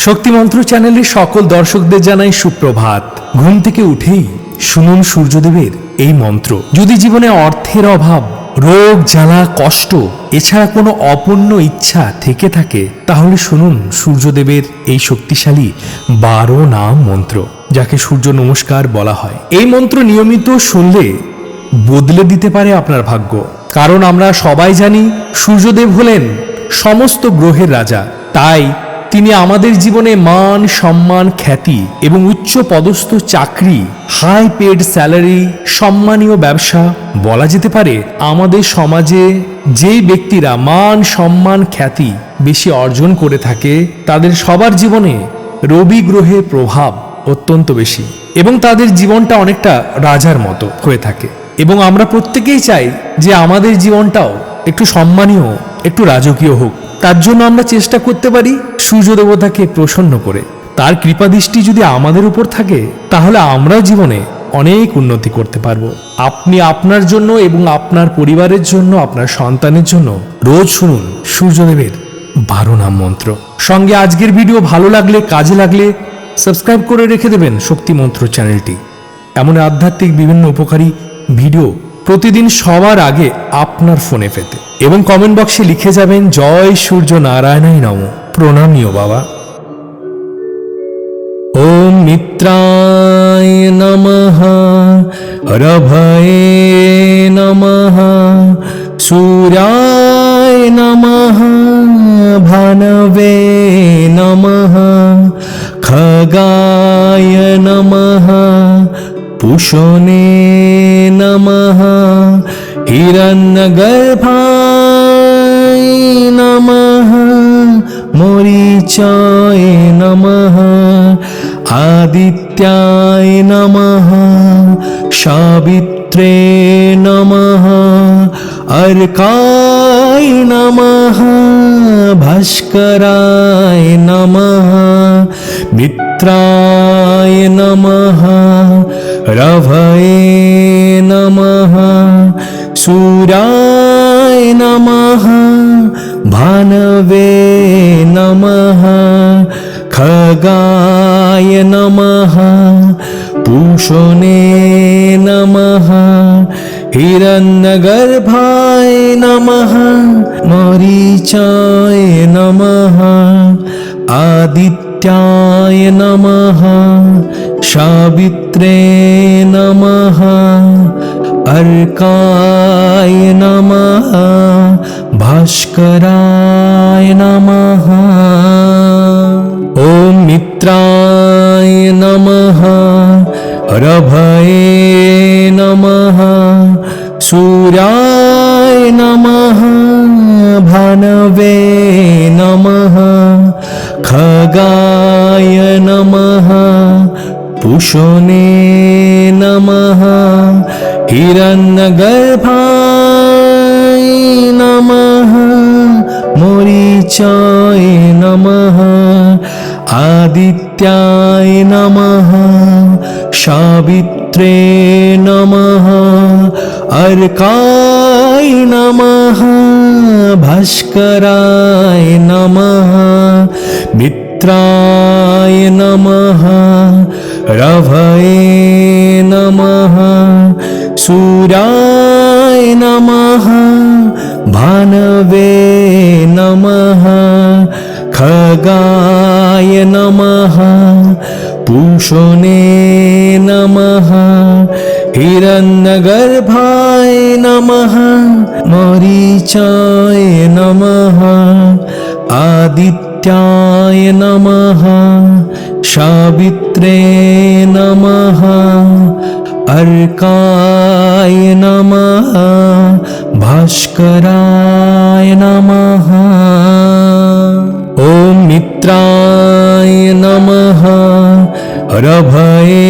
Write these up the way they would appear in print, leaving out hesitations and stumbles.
শক্তিমন্ত্র চ্যানেলের সকল দর্শকদের জানাই সুপ্রভাত। ঘুম থেকে উঠেই শুনুন সূর্যদেবের এই মন্ত্র। যদি জীবনে অর্থের অভাব, রোগ, জ্বালা, কষ্ট এছাড়া কোনো অপূর্ণ ইচ্ছা থেকে থাকে, তাহলে শুনুন সূর্যদেবের এই শক্তিশালী 12 নাম মন্ত্র, যাকে সূর্য নমস্কার বলা হয়। এই মন্ত্র নিয়মিত শুনলে বদলে দিতে পারে আপনার ভাগ্য। কারণ আমরা সবাই জানি সূর্যদেব হলেন সমস্ত গ্রহের রাজা। তাই তিনি আমাদের জীবনে মান, সম্মান, খ্যাতি এবং উচ্চ পদস্থ চাকরি, হাই পেড স্যালারি, সম্মানীয় ব্যবসা, বলা যেতে পারে আমাদের সমাজে যেই ব্যক্তিরা মান, সম্মান, খ্যাতি বেশি অর্জন করে থাকে, তাদের সবার জীবনে রবি গ্রহের প্রভাব অত্যন্ত বেশি এবং তাদের জীবনটা অনেকটা রাজার মতো হয়ে থাকে। এবং আমরা প্রত্যেকেই চাই যে আমাদের জীবনটাও একটু সম্মানীয়, একটু রাজকীয় হোক। তার জন্য আমরা চেষ্টা করতে পারি সূর্য দেবতাকে প্রসন্ন করে। তার কৃপাদৃষ্টি যদি আমাদের উপর থাকে, তাহলে আমরাও জীবনে অনেক উন্নতি করতে পারবো। আপনি আপনার জন্য এবং আপনার পরিবারের জন্য, আপনার সন্তানের জন্য রোজ শুনুন সূর্যদেবের 12 নাম মন্ত্র। সঙ্গে আজকের ভিডিও ভালো লাগলে, কাজে লাগলে সাবস্ক্রাইব করে রেখে দেবেন শক্তিমন্ত্র চ্যানেলটি। এমন আধ্যাত্মিক বিভিন্ন উপকারী ভিডিও প্রতিদিন সবার আগে আপনার ফোনে পেতে। এবং কমেন্ট বক্সে লিখে যাবেন জয় সূর্য নারায়ণাই নমঃ। প্রণামীয় বাবা। ওম মিত্রায় নমঃ, রভয়ে নমঃ, সূর্যায় নমঃ, ভানবে নমঃ, খগায় নমঃ, পুষণে নমঃ, হিরণ্যগর্ভায় নমঃ, মরিচায় নমঃ, আদিত্যায় নমঃ, সাবিত্রে নমঃ, অর্কায় নমঃ, ভাস্করায় নমঃ, মিত্রায় নমঃ, রভয়ে নমঃ, সূর্যায় নমঃ, ভানবে নমঃ, খগায় নমঃ, পুষণে নমঃ, হিরণ্যগর্ভায় নমঃ, মরিচায় নমঃ, আদিত্যায় নমঃ, সাবিত্রে নমঃ, অর্কায় নমঃ, ভাস্করায় নমঃ। ওম মিত্রায় নমঃ, রভয়ে নমঃ, সূর্যায় নমঃ, ভানবে নমঃ, খগায় নমঃ, পুষণে নমঃ, হিরণ্যগর্ভায় নমঃ, মরিচায় নমঃ, আদিত্যায় নমঃ, সাবিত্রে নমঃ, অর্কায় নমঃ, ভাস্করায় নমঃ, মিত্রায় নমঃ, রভয়ে নমঃ, সূর্যায় নমঃ, ভানবে নমঃ, খগায় নমঃ, পুষণে নমঃ, হিরণ্যগর্ভায় নমঃ, মরিচায় নমঃ, আদিত্যায় নমঃ, সাবিত্রে নমঃ, অর্কায় নমঃ, ভাস্করায় নমঃ। ওম মিত্রায় নমঃ, রভয়ে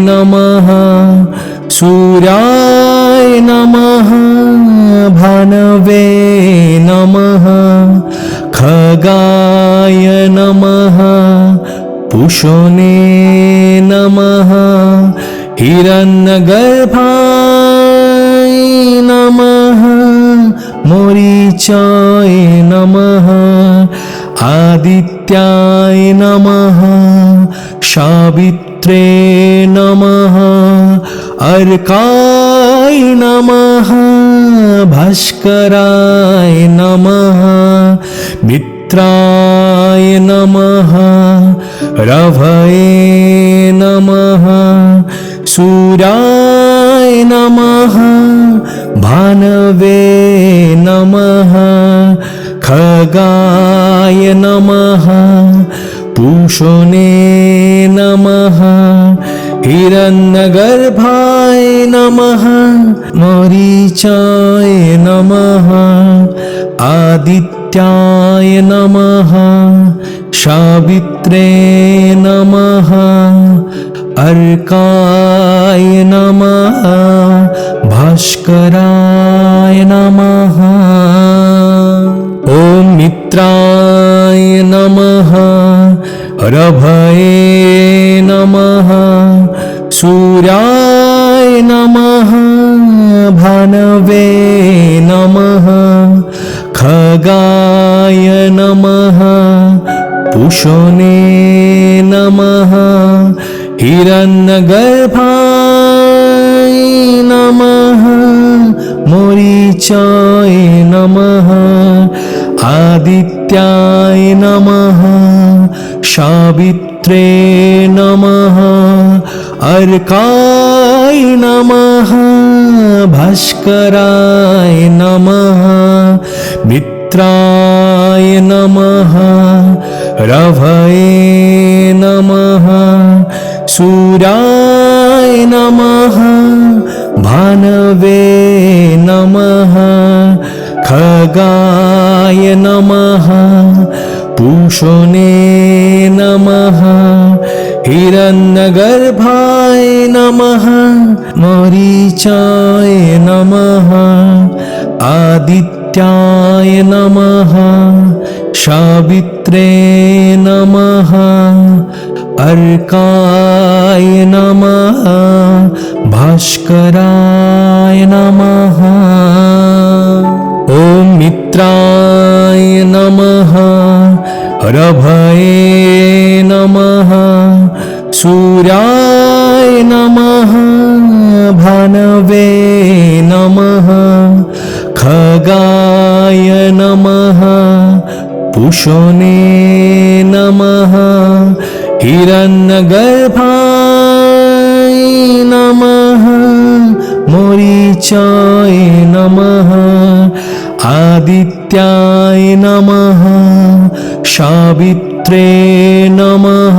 নমঃ, সূর্যায় নমঃ, ভানবে নমঃ, খগায় নমঃ, পুষণে নমঃ, হিরণ্যগর্ভায় নমঃ, মরিচায় নমঃ, आदित्याय नमः सावित्रे नमः अर्काय नमः भास्कराय नमः मित्राय नमः रवये नमः सूर्याय नमः भानवे नमः खगाय नमः पूषणे नमः हिरण्यगर्भाय नमः मरीचाय नमः आदित्याय नमः सावित्रे नमः अर्काय नमः भास्कराय नमः ॐ मित्राय नमः रभये नमः सूर्याय नमः भानवे नमः खगाय नमः पूषणे नमः हिरण्यगर्भाय नमः मरीचाय नमः आदित्याय नमः सावित्रे नमः अर्काय नमः भास्कराय नमः मित्राय नमः रवये नमः सूर्याय नमः भानवे नमः खगाय नमः पूषणे नमः हिरण्यगर्भाय नमः मरीचाय नमः आदित्याय नमः सावित्रे नमः अर्काय नमः भास्कराय नमः ॐ मित्राय नमः रभये नमः सूर्याय नमः भानवे नमः खगाय नमः पूषणे नमः हिरण्यगर्भाय नमः मरीचाय नमः आदित्याय नमः सावित्रे नमः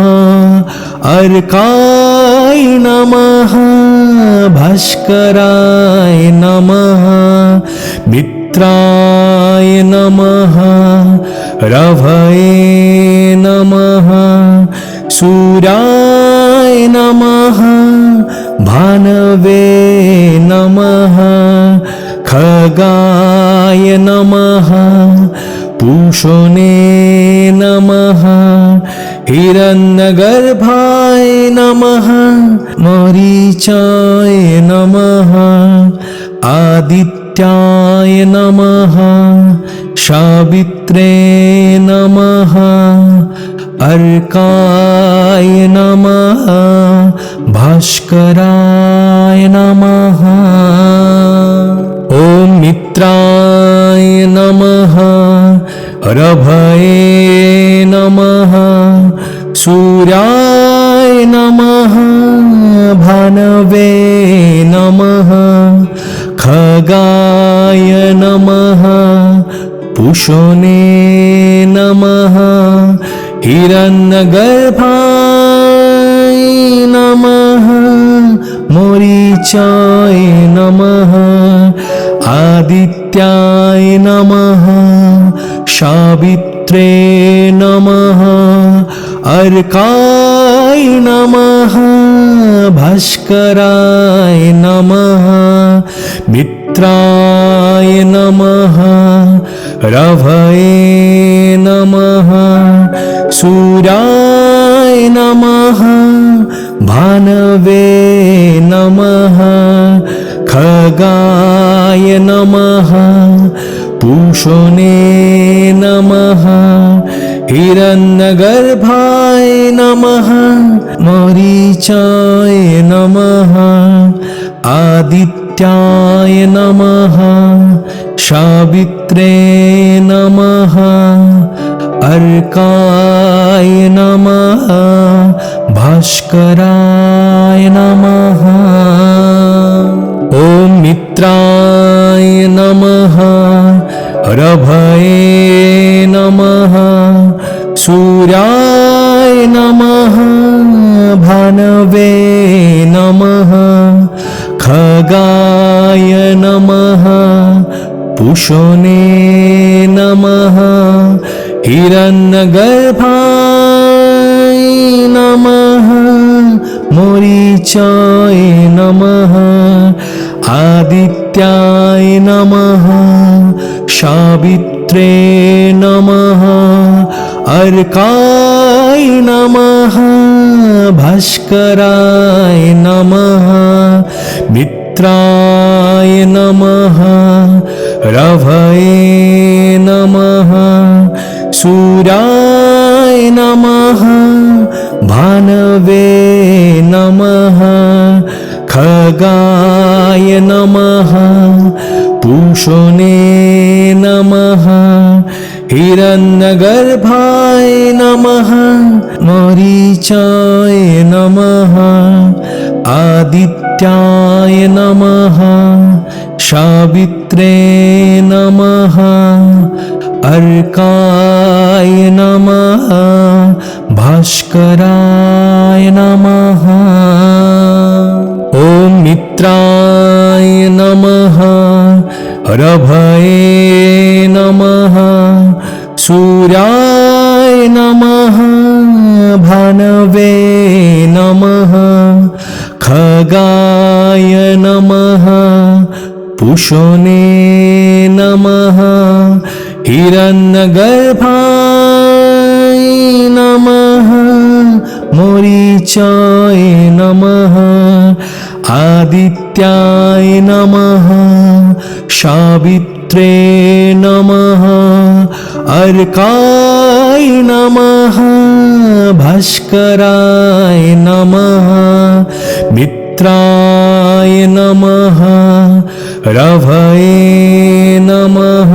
अर्काय नमः भास्कराय नमः मित्राय नमः रवये नमः सूर्याय नमः भानवे नमः खगाय नमः पूषणे नमः हिरण्यगर्भाय नमः मरीचाय नमः आदित्याय नमः सावित्रे नमः अर्काय नमः भास्कराय नमः ॐ मित्राय नमः रभये नमः सूर्याय नमः भानवे नमः खगाय नमः पूषणे नमः हिरण्यगर्भाय नमः मरीचाय नमः आदित्याय नमः सावित्रे नमः अर्काय नमः भास्कराय नमः मित्राय नमः रवये नमः सूर्याय नमः भानवे नमः खगाय नमः पूषणे नमः हिरण्यगर्भाय नमः मरीचाय नमः आदित्याय नमः सावित्रे नमः अर्काय नमः भास्कराय नमः ॐ मित्राय नमः रभये नमः सूर्याय नमः भानवे नमः खगाय नमः पुषणे नमः हिरण्यगर्भाय नमः मरीचाय नमः आदित्याय नमः सावित्रे नमः अर्काय नमः भास्कराय नमः मित्राय नमः रभये नमः सूर्याय नमः भानवे नमः खगाय नमः पुषणे नमः हिरण्यगर्भाय नमः मरीचाय नमः आदित्याय नमः सावित्रे नमः अर्काय नमः भास्कराय नमः ॐ मित्राय नमः रभये नमः सूर्याय नमः भानवे नमः खगाय नमः पुषणे नमः हिरण्यगर्भाय नमः मरीचाय नमः आदित्याय नमः सावित्रे नमः अर्काय नमः भास्कराय नमः मित्राय नमः रभये नमः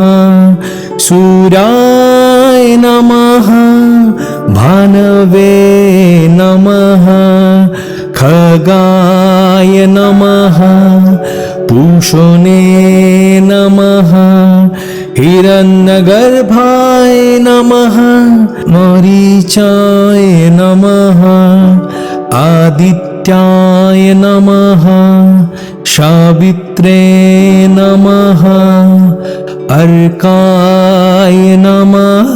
सूर्याय नमः भानवे नमः खगाय नमः पुषणे नमः हिरण्यगर्भाय नमः मरीचाय नमः आदित्याय नमः सावित्रे नमः अर्काय नमः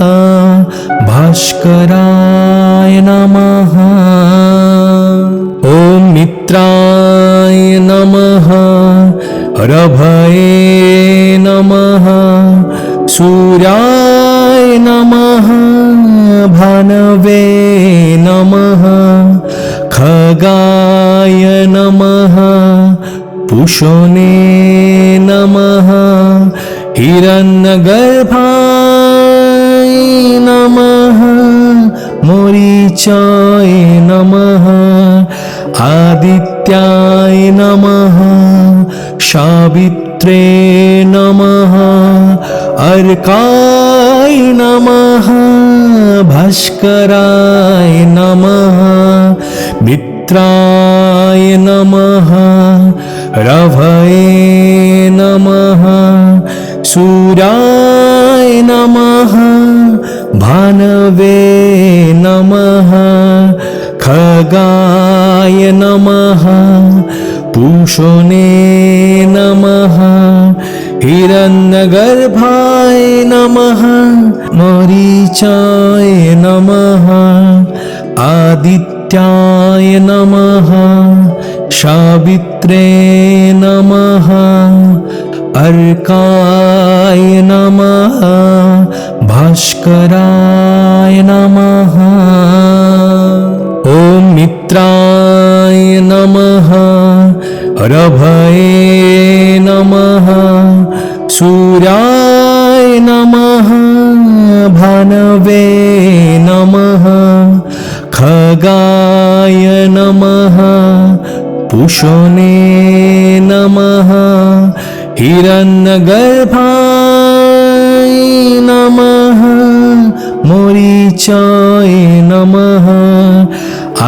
भास्कराय नमः ॐ मित्राय नमः रभये नमः सूर्याय नमः भानवे नमः खगाय नमः पुषणे नमः हिरण्यगर्भाय नमः मरीचाय नमः आदित्याय नमः सावित्रे नमः अर्काय नमः भास्कराय नमः मित्राय नमः रभये नमः सूर्याय नमः भानवे नमः खगाय नमः पुषणे नमः हिरण्यगर्भाय नमः मरीचाय नमः आदित्याय नमः सावित्रे नमः अर्काय नमः भास्कराय नमः ॐ मित्राय नमः रभये नमः सूर्याय नमः भानवे खगाय नमः पुषणे नमः हिरण्यगर्भाय नमः मरीचाय नमः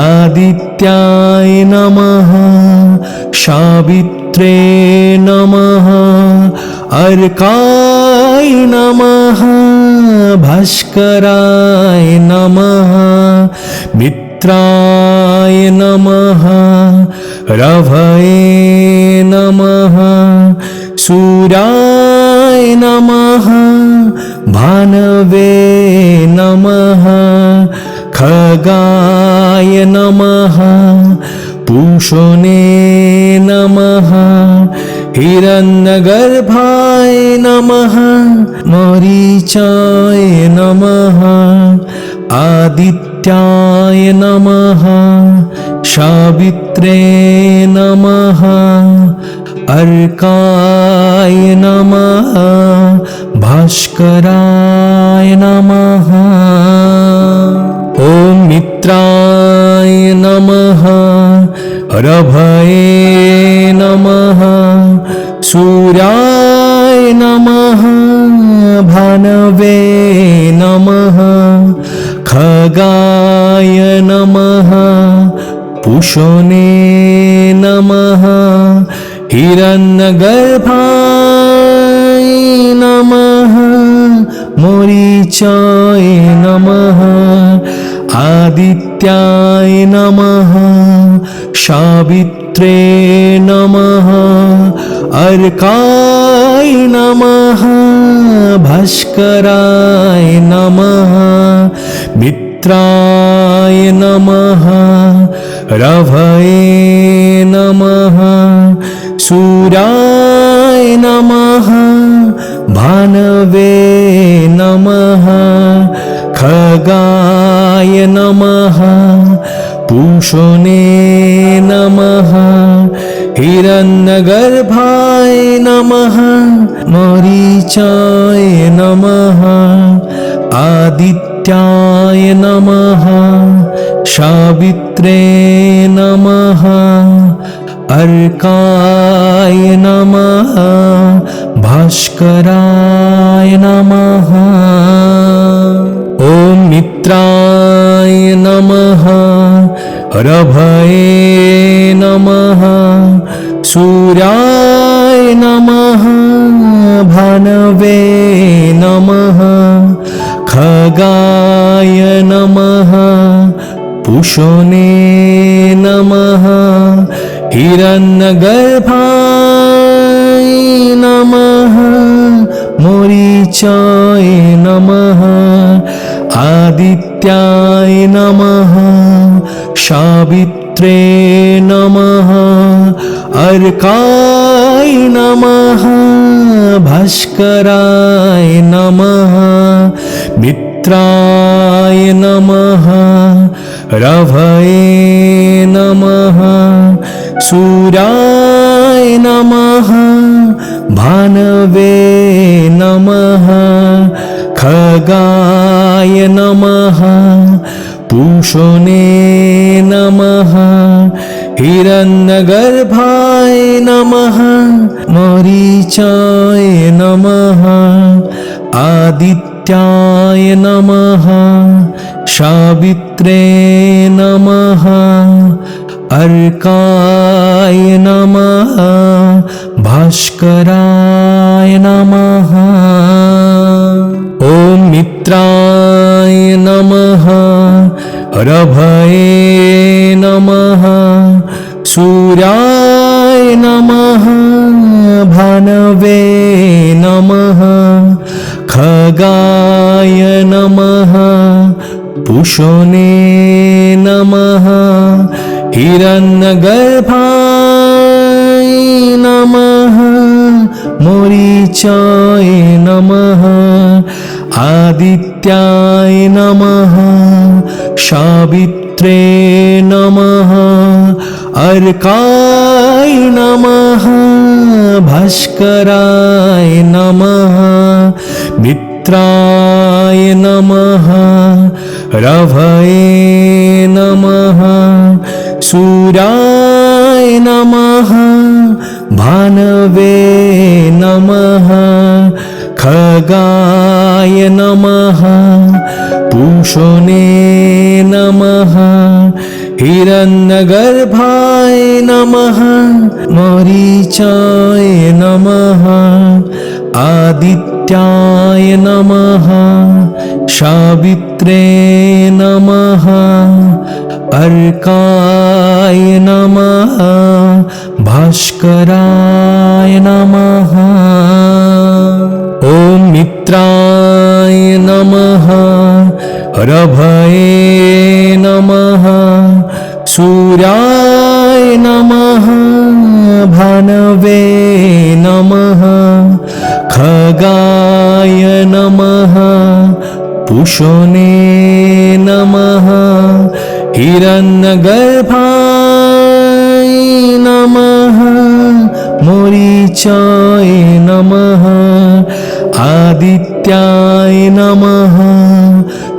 आदित्याय नमः सावित्रे नमः अर्काय नमः भास्कराय नमः मित्राय नमः रवये नमः सूर्याय नमः भानवे नमः खगाय नमः पूषणे नमः हिरण्यगर्भाय नमः मरीचाय नमः आदित्याय नमः सावित्रे नमः अर्काय नमः भास्कराय नमः ॐ मित्राय नमः रभये नमः सूर्याय नमः भानवे नमः खगाय नमः पुषणे नमः हिरण्यगर्भाय नमः मरीचाय नमः आदित्याय नमः सावित्रे नमः अर्काय नमः भास्कराय नमः मित्राय नमः रवये नमः सूर्याय नमः भानवे नमः खगाय नमः पूषणे नमः हिरण्यगर्भाय नमः मरीचाय नमः आदित्याय नमः सावित्रे नमः अर्काय नमः भास्कराय नमः ॐ मित्राय नमः रभये नमः सूर्याय नमः भानवे नमः खगाय नमः पुषणे नमः हिरण्यगर्भाय नमः मरीचाय नमः आदित्याय नमः सावित्रे नमः अर्काय नमः भास्कराय नमः मित्राय नमः रवये नमः सूर्याय नमः भानवे नमः खगाय नमः पूषणे नमः हिरण्यगर्भाय नमः मरीचाय नमः आदित्याय नमः सावित्रे नमः अर्काय नमः भास्कराय नमः ॐ मित्राय नमः रभये नमः सूर्याय नमः भानवे नमः खगाय नमः पुषणे नमः हिरण्यगर्भाय नमः मरीचाय नमः आदित्याय नमः सावित्रे नमः अर्काय नमः भास्कराय नमः मित्राय नमः रवये नमः सूर्याय नमः भानवे नमः खगाय नमः पूषणे नमः हिरण्यगर्भाय नमः मरीचाय नमः आदित्याय नमः सावित्रे नमः अर्काय नमः भास्कराय नमः ॐ मित्राय नमः रभये नमः सूर्याय नमः भानवे नमः खगाय नमः पूषणे नमः हिरण्यगर्भाय नमः मरीचाय नमः आदित्याय नमः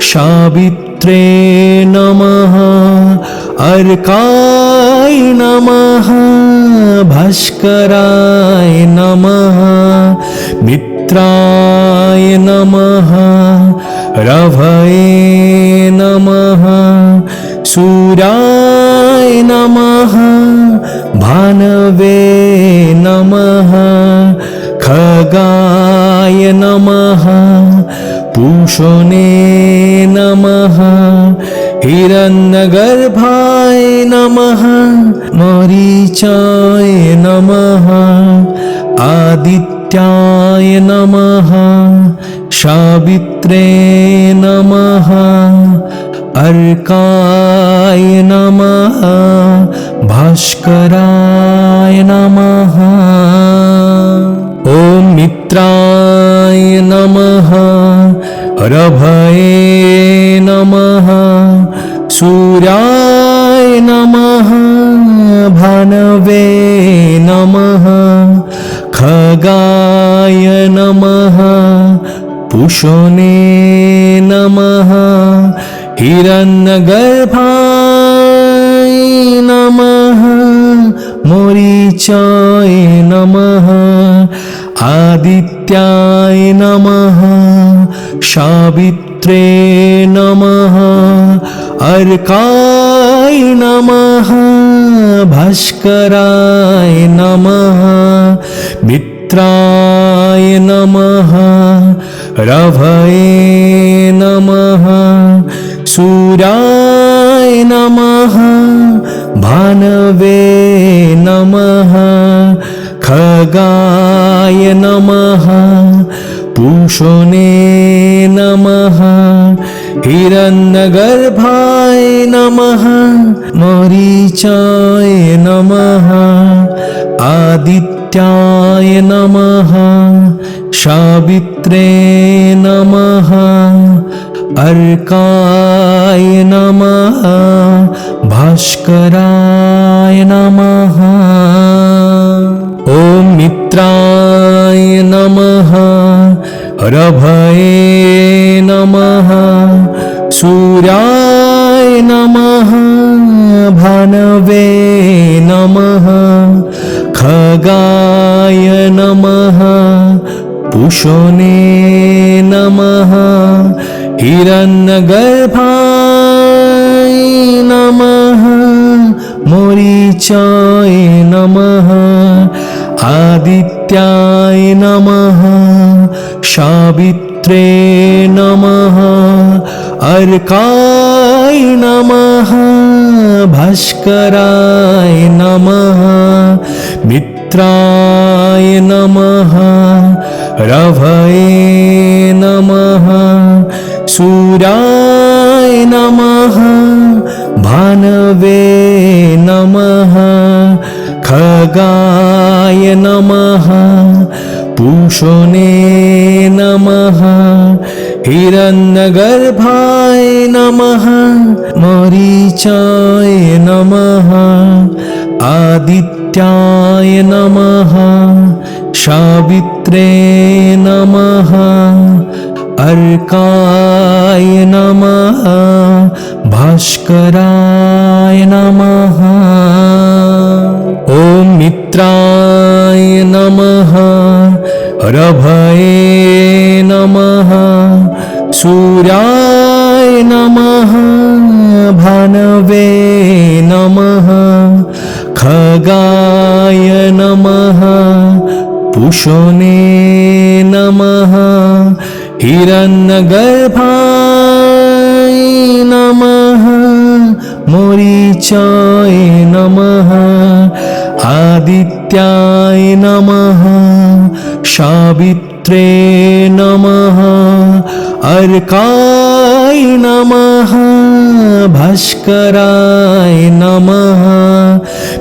सावित्रे नमः अर्काय नमः भास्कराय नमः मित्राय नमः रभये नमः सूर्याय नमः भानवे नमः खगाय नमः पूषणे नमः हिरण्यगर्भाय नमः मरीचाय नमः आदित्याय नमः सावित्रे नमः अर्काय नमः भास्कराय नमः ॐ मित्राय नमः रभये नमः सूर्याय नमः भानवे नमः खगाय नमः पूषणे नमः हिरण्यगर्भाय नमः मरीचाय नमः आदित्याय नमः सावित्रे नमः अर्काय नमः भास्कराय नमः मित्राय नमः रभये नमः सूर्याय नमः भानवे नमः खगाय नमः पूषणे नमः हिरण्यगर्भाय नमः मरीचाय नमः आदित्याय नमः सावित्रे नमः अर्काय नमः भास्कराय नमः ॐ मित्राय नमः रभये नमः सूर्याय नमः भानवे नमः खगाय नमः पूषणे नमः हिरण्यगर्भाय नमः मरीचाय नमः आदित्याय नमः सावित्रे नमः अर्काय नमः भास्कराय नमः मित्राय नमः रभये नमः सूर्याय नमः भानवे नमः खगाय नमः पूषणे नमः हिरण्यगर्भाय नमः मरीचाय नमः आदित्याय नमः सावित्रे नमः अर्काय नमः भास्कराय नमः। ॐ मित्राय नमः, रभये नमः, सूर्याय नमः, भानवे नमः, खगाय नमः, पूषणे नमः, हिरण्यगर्भाय नमः, मरीचाय नमः, आदित्याय नमः, सावित्रे नमः, अर्काय नमः, भास्कराय नमः,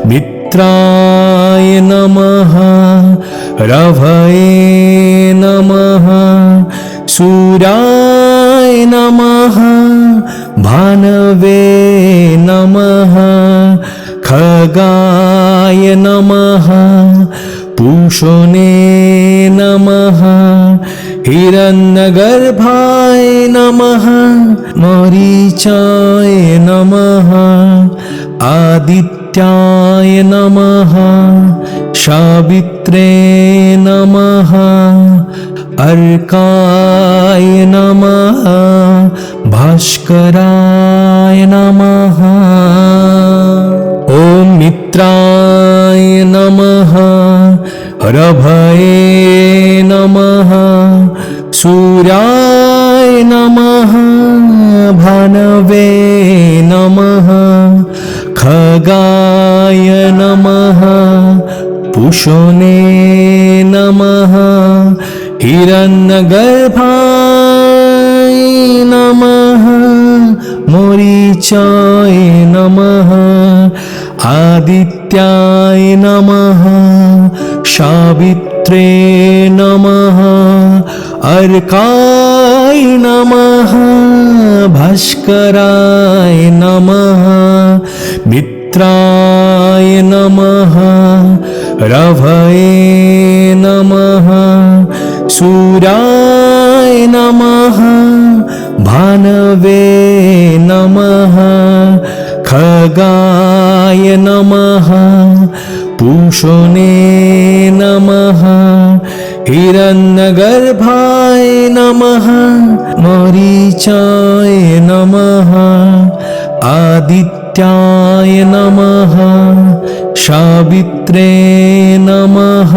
मित्राय नमः, रभये नमः, सूर्याय नमः, भानवे नमः, खगाय नमः, पूषणे नमः, हिरण्यगर्भाय नमः, मरीचाय नमः, आदित्याय नमः, सावित्रे नमः, अर्काय नमः, भास्कराय नमः। ॐ मित्राय नमः, रभये नमः, सूर्याय नमः, भानवे नमः, खगाय नमः, पूषणे नमः, हिरण्यगर्भाय नमः, मरीचाय नमः, आदित्याय नमः, सावित्रे नमः, अर्काय नमः, भास्कराय नमः, मित्राय नमः, रभये नमः, सूर्याय नमः, भानवे नमः, खगाय नमः, पूषणे नमः, हिरण्यगर्भाय नमः, मरीचाय नमः, आदित्याय नमः, सावित्रे नमः,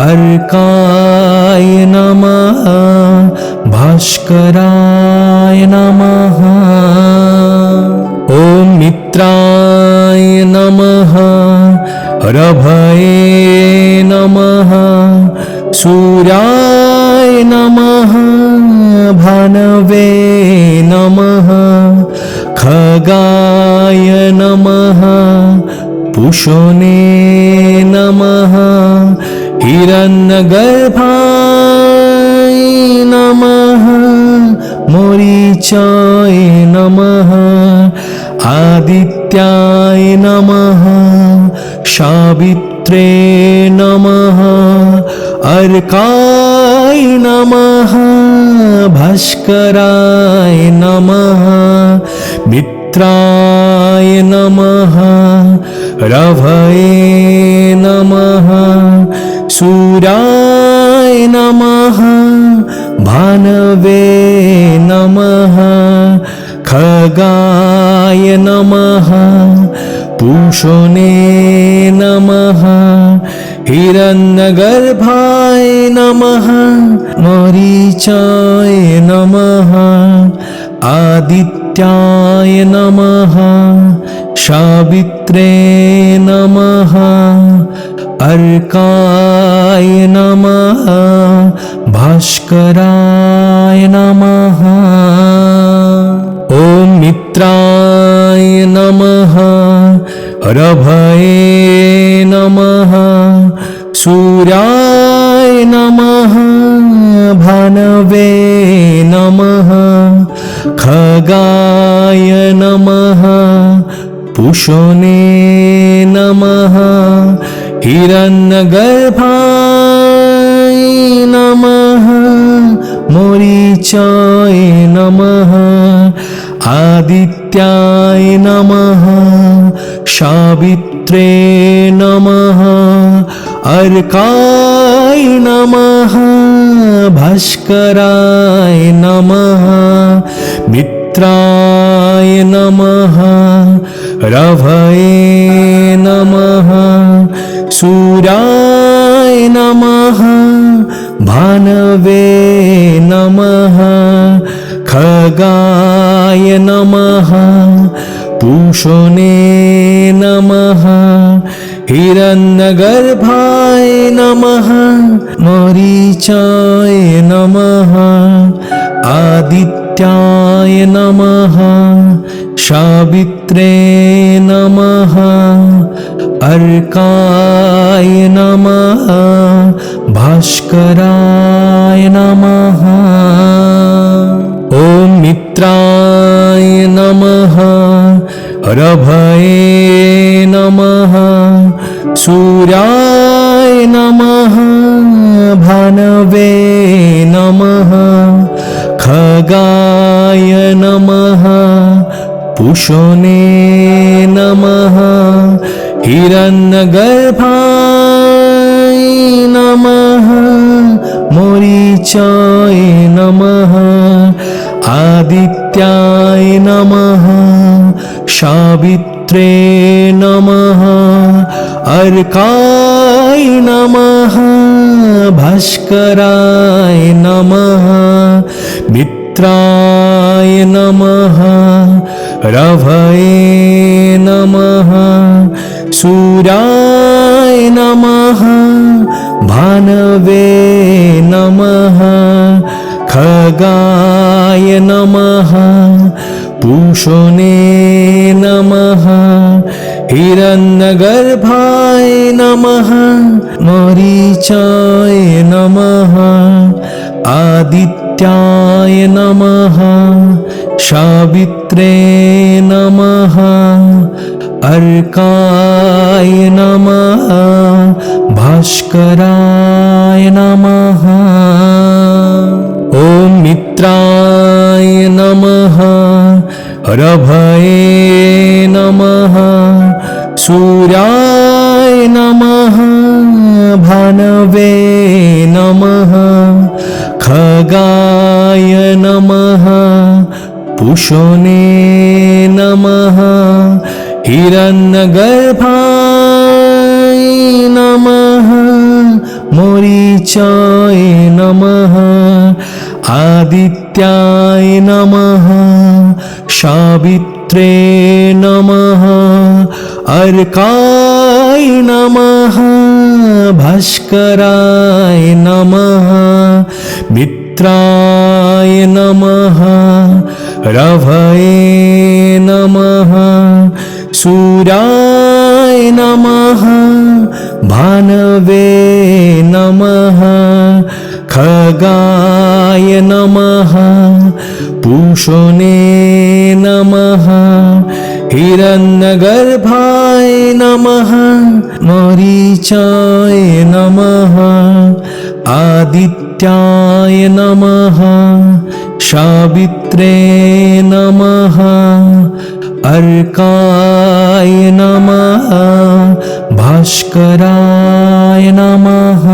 अर्काय नमः, भास्कराय नमः। ॐ मित्राय नमः, रभये नमः, सूर्याय नमः, भानवे नमः, खगाय नमः, पूषणे नमः, हिरण्यगर्भाय नमः, मरीचाय नमः, आदित्याय नमः, सावित्रे नमः, अर्काय नमः, भास्कराय नमः, मित्राय नमः, रभये नमः, सूर्याय नमः, भानवे नमः, खगाय नमः, पूषणे नमः, हिरण्यगर्भाय नमः, मरीचाय नमः, आदित्याय नमः, सावित्रे नमः, अर्काय नमः, भास्कराय नमः। ॐ मित्राय नमः, रभये नमः, सूर्याय नमः, भानवे नमः, खगाय नमः, पूषणे नमः, हिरण्यगर्भाय नमः। মরিচায় নমঃ আদিত্যায় নমঃ সাবিত্রে নমঃ अर्काय नमः भास्कराय नमः मित्राय नमः रवये नमः सूर्याय नमः भानवे नमः खगाय नमः पूषणे नमः हिरण्यगर्भाय नमः मरीचाय नमः आदित्याय नमः सावित्रे नमः अर्काय नमः भास्कराय नमः ॐ मित्राय नमः रभये नमः सूर्याय नमः भानवे नमः खगाय नमः पूषणे नमः हिरण्यगर्भाय नमः मरीचाय नमः आदित्याय नमः सावित्रे नमः अर्काय नमः भास्कराय नमः मित्राय नमः रवये नमः सूर्याय नमः भानवे नमः खगाय नमः पूषणे नमः हिरण्यगर्भाय नमः मरीचाय नमः आदित्याय नमः सावित्रे नमः अर्काय नमः भास्कराय नमः ॐ मित्राय नमः रभये नमः सूर्याय नमः भानवे नमः खगाय नमः पूषणे नमः हिरण्यगर्भाय नमः मरीचाय नमः आदित्याय नमः सावित्रे नमः अर्काय नमः भास्कराय नमः मित्राय नमः रवये नमः सूर्याय नमः भानवे नमः खगाय नमः पूषणे नमः हिरण्यगर्भाय नमः मरीचाय नमः आदित्याय नमः सावित्रे नमः अर्काय नमः भास्कराय नमः।